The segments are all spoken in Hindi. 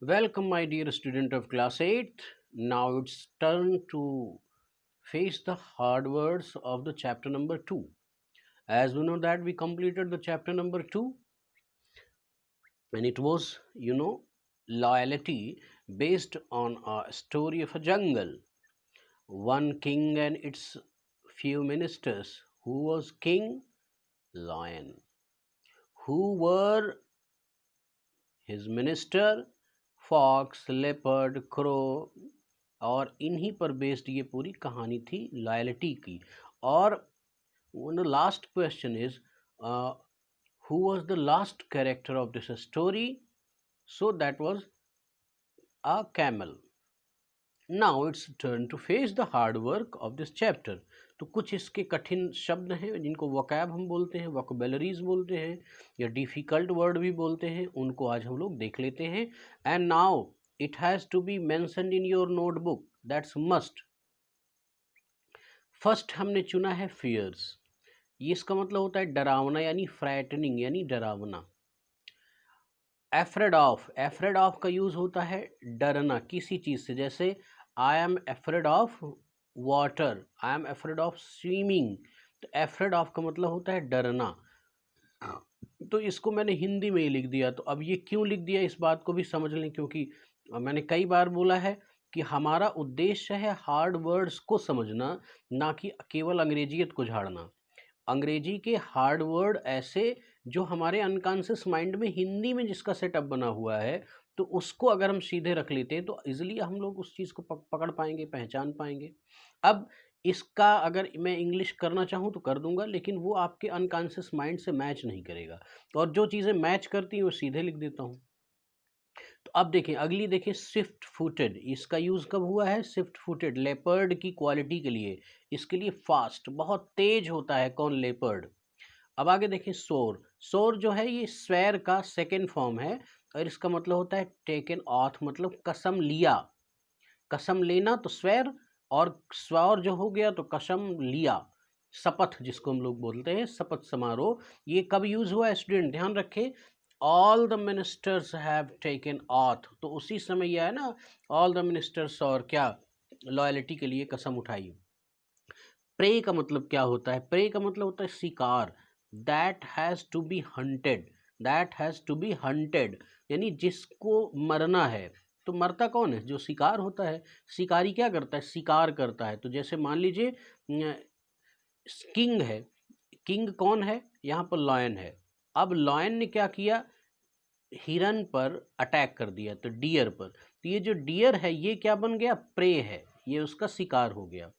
Welcome, my dear student of class 8th. Now it's turn to face the hard words of the chapter number 2. As we know that we completed the chapter number 2 and it was, loyalty based on a story of a jungle. One king and its few ministers. Who was king? Lion. Who were his minister? Fox, leopard, crow, और इन्हीं पर बेस्ड ये पूरी कहानी थी लॉयल्टी की. और the last question is who was the last character of this story? So that was a camel. Now it's turn to face the hard work of this chapter. तो कुछ इसके कठिन शब्द हैं जिनको वोकैब हम बोलते हैं, वोकैबुलरीज बोलते हैं या डिफिकल्ट वर्ड भी बोलते हैं, उनको आज हम लोग देख लेते हैं. And now it has to be mentioned in your notebook. That's must. First हमने चुना है fears. ये इसका मतलब होता है डरावना यानी फ्रैटनिंग यानी डरावना. afraid of का यूज होता है डरना किसी चीज से, जैसे I am afraid of water, I am afraid of swimming. तो afraid of का मतलब होता है डरना. तो इसको मैंने हिंदी में ही लिख दिया. तो अब ये क्यों लिख दिया इस बात को भी समझ लें, क्योंकि मैंने कई बार बोला है कि हमारा उद्देश्य है हार्ड वर्ड्स को समझना, ना कि केवल अंग्रेजियत को झाड़ना. अंग्रेजी के हार्ड वर्ड ऐसे जो हमारे अनकॉन्शियस माइंड में हिंदी में जिसका सेटअप बना हुआ है, तो उसको अगर हम सीधे रख लेते हैं तो इजीली हम लोग उस चीज़ को पकड़ पाएंगे, पहचान पाएंगे. अब इसका अगर मैं इंग्लिश करना चाहूँ तो कर दूंगा, लेकिन वो आपके अनकॉन्शियस माइंड से मैच नहीं करेगा. और जो चीज़ें मैच करती हैं वो सीधे लिख देता हूँ. तो अब देखें, अगली देखें, स्विफ्ट फुटेड. इसका यूज़ कब हुआ है? स्विफ्ट फुटेड लेपर्ड की क्वालिटी के लिए. इसके लिए फास्ट, बहुत तेज होता है कौन? लेपर्ड. अब आगे देखें, सोर. सोर जो है ये स्वेर का सेकेंड फॉर्म है और इसका मतलब होता है टेकन ऑथ, मतलब कसम लिया. कसम लेना तो स्वेर, और स्वर जो हो गया तो कसम लिया, शपथ जिसको हम लोग बोलते हैं, शपथ समारोह. ये कब यूज हुआ है स्टूडेंट? ध्यान रखें, all the ministers have taken auth. तो उसी समय यह है ना, ऑल द मिनिस्टर्स, और क्या, लॉयल्टी के लिए कसम उठाई. प्रे का मतलब क्या होता है? प्रे का मतलब होता है शिकार. That has to be hunted. That has to be hunted यानी जिसको मरना है. तो मरता कौन है? जो शिकार होता है. शिकारी क्या करता है? शिकार करता है. तो जैसे मान लीजिए किंग है. किंग कौन है? यहाँ पर लॉयन है. अब लॉयन ने क्या किया? हिरन पर अटैक कर दिया, तो डियर पर. तो ये जो डियर है ये क्या बन गया? प्रे है, ये उसका शिकार हो गया.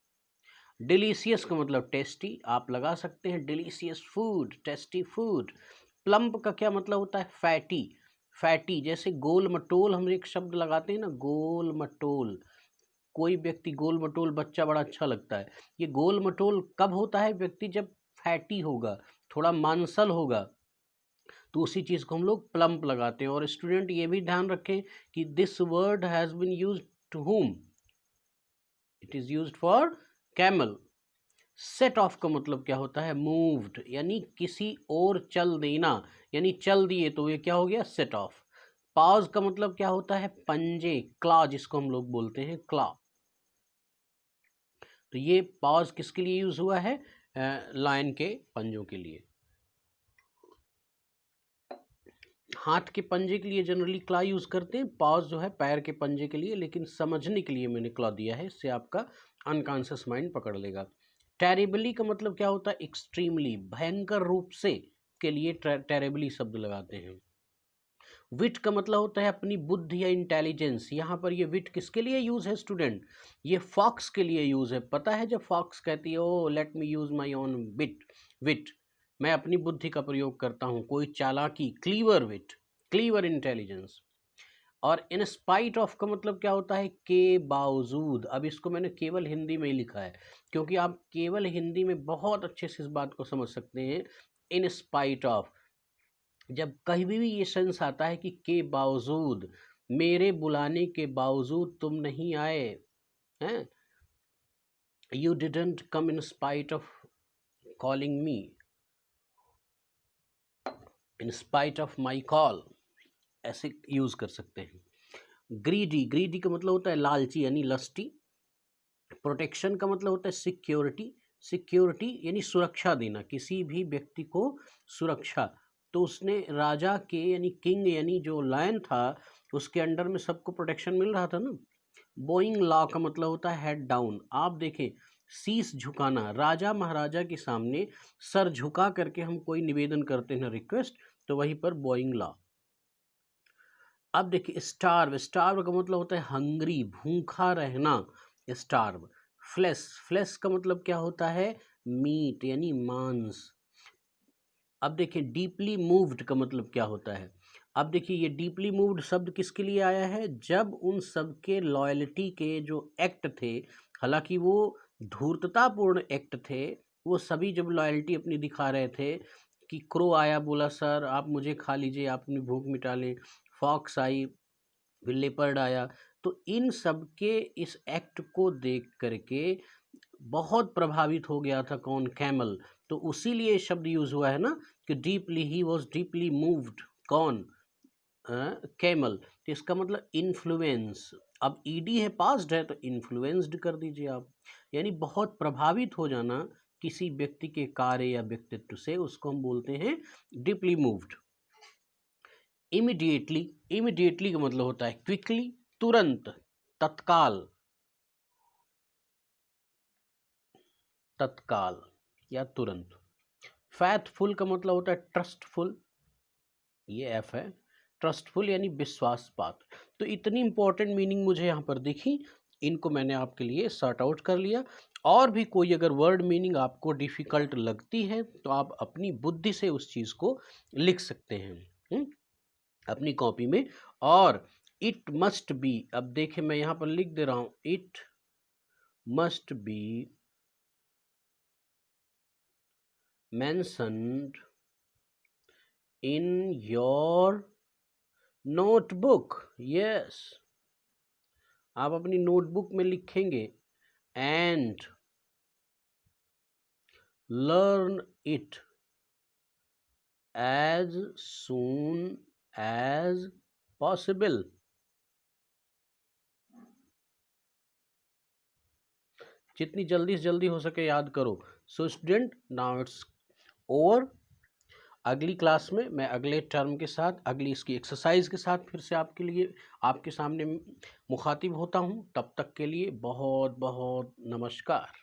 डिलीशियस का मतलब टेस्टी, आप लगा सकते हैं delicious food, tasty food. Plump का क्या मतलब होता है? फैटी. फैटी जैसे गोल मटोल, हम एक शब्द लगाते हैं ना, गोल मटोल. कोई व्यक्ति गोल मटोल बच्चा बड़ा अच्छा लगता है. ये गोल मटोल कब होता है व्यक्ति? जब फैटी होगा, थोड़ा मांसल होगा, तो उसी चीज़ को हम लोग प्लम्प लगाते हैं. और स्टूडेंट ये भी ध्यान रखें कि this word has been used to whom? It is used for camel. Set of का मतलब क्या होता है? मूव्ड यानी किसी और चल देना, यानी चल दिए तो ये क्या हो गया? Set of. पाज का मतलब क्या होता है? पंजे, क्ला जिसको हम लोग बोलते हैं, क्ला. तो ये पाज किसके लिए यूज हुआ है? लायन के पंजों के लिए. हाथ के पंजे के लिए जनरली क्ला यूज करते हैं, पाज जो है पैर के पंजे के लिए. लेकिन समझने के लिए मैंने क्ला दिया है, इससे आपका अनकॉन्शियस माइंड पकड़ लेगा. टेरिबली का मतलब क्या होता है? एक्सट्रीमली, भयंकर रूप से के लिए टेरिबली शब्द लगाते हैं. विट का मतलब होता है अपनी बुद्धि या इंटेलिजेंस. यहाँ पर ये विट किसके लिए यूज है स्टूडेंट? ये फॉक्स के लिए यूज है. पता है जब फॉक्स कहती है oh let me use my own wit, wit, मैं अपनी बुद्धि का प्रयोग करता हूँ, कोई चालाकी, क्लीवर विट, क्लीवर इंटेलिजेंस. और इन स्पाइट ऑफ का मतलब क्या होता है? के बावजूद. अब इसको मैंने केवल हिंदी में ही लिखा है क्योंकि आप केवल हिंदी में बहुत अच्छे से इस बात को समझ सकते हैं. इन स्पाइट ऑफ, जब कहीं भी ये सेंस आता है कि के बावजूद, मेरे बुलाने के बावजूद तुम नहीं आए हैं, you didn't come in spite of calling me, in spite of my call, ऐसे यूज कर सकते हैं. ग्रीडी, ग्रीडी का मतलब होता है लालची यानी लस्टी। प्रोटेक्शन का मतलब होता है सिक्योरिटी, सिक्योरिटी यानी सुरक्षा देना, किसी भी व्यक्ति को सुरक्षा। तो उसने राजा के यानी किंग यानी जो लायन था उसके अंडर में सबको प्रोटेक्शन मिल रहा था ना। बोइंग लॉ का मतलब होता है हेड डाउन। आप देखें, शीश झुकाना, राजा महाराजा के सामने सर झुका करके हम कोई निवेदन करते हैं रिक्वेस्ट, तो वहीं पर बोइंग लॉ। अब देखिए स्टार्व, स्टार्व का मतलब होता है हंग्री, भूखा रहना, स्टार्व। फ्लेश, फ्लेश का मतलब क्या होता है, मीट यानी मांस। अब देखिए डीपली मूव्ड का मतलब क्या होता है। अब देखिए ये डीपली मूव्ड शब्द किसके लिए आया है, जब उन सब के लॉयल्टी के जो एक्ट थे, हालांकि वो धूर्ततापूर्ण एक्ट थे, वो सभी जब लॉयल्टी अपनी दिखा रहे थे कि क्रो आया बोला सर आप मुझे खा लीजिए, आप अपनी भूख मिटा लें, फॉक्स आई, फिर लेपर्ड आया, तो इन सब के इस एक्ट को देख करके बहुत प्रभावित हो गया था कौन, कैमल। तो उसी लिए शब्द यूज हुआ है ना कि deeply, he was deeply moved, कौन, कैमल। तो इसका मतलब इन्फ्लुएंस। अब ईडी है पास्ट है तो इन्फ्लुएंस्ड कर दीजिए आप, यानी बहुत प्रभावित हो जाना किसी व्यक्ति के कार्य या व्यक्तित्व से, उसको हम बोलते हैं डीपली मूव्ड। इमिडिएटली, इमिडिएटली का मतलब होता है क्विकली, तुरंत, तत्काल, तत्काल या तुरंत। फैथफुल का मतलब होता है ट्रस्टफुल, ये एफ है, ट्रस्टफुल यानी विश्वास पात्र। तो इतनी इंपॉर्टेंट मीनिंग मुझे यहाँ पर दिखी, इनको मैंने आपके लिए सॉर्ट आउट कर लिया। और भी कोई अगर वर्ड मीनिंग आपको डिफिकल्ट लगती है तो आप अपनी बुद्धि से उस चीज़ को लिख सकते हैं अपनी कॉपी में। और इट मस्ट बी, अब देखें मैं यहाँ पर लिख दे रहा हूँ, it must be mentioned in your notebook। yes, आप अपनी नोटबुक में लिखेंगे। and learn it as soon as possible। जितनी जल्दी से जल्दी हो सके याद करो। So student, now it's over. अगली क्लास में मैं अगले टर्म के साथ, अगली इसकी एक्सरसाइज के साथ फिर से आपके लिए, आपके सामने मुखातिब होता हूँ। तब तक के लिए बहुत बहुत नमस्कार।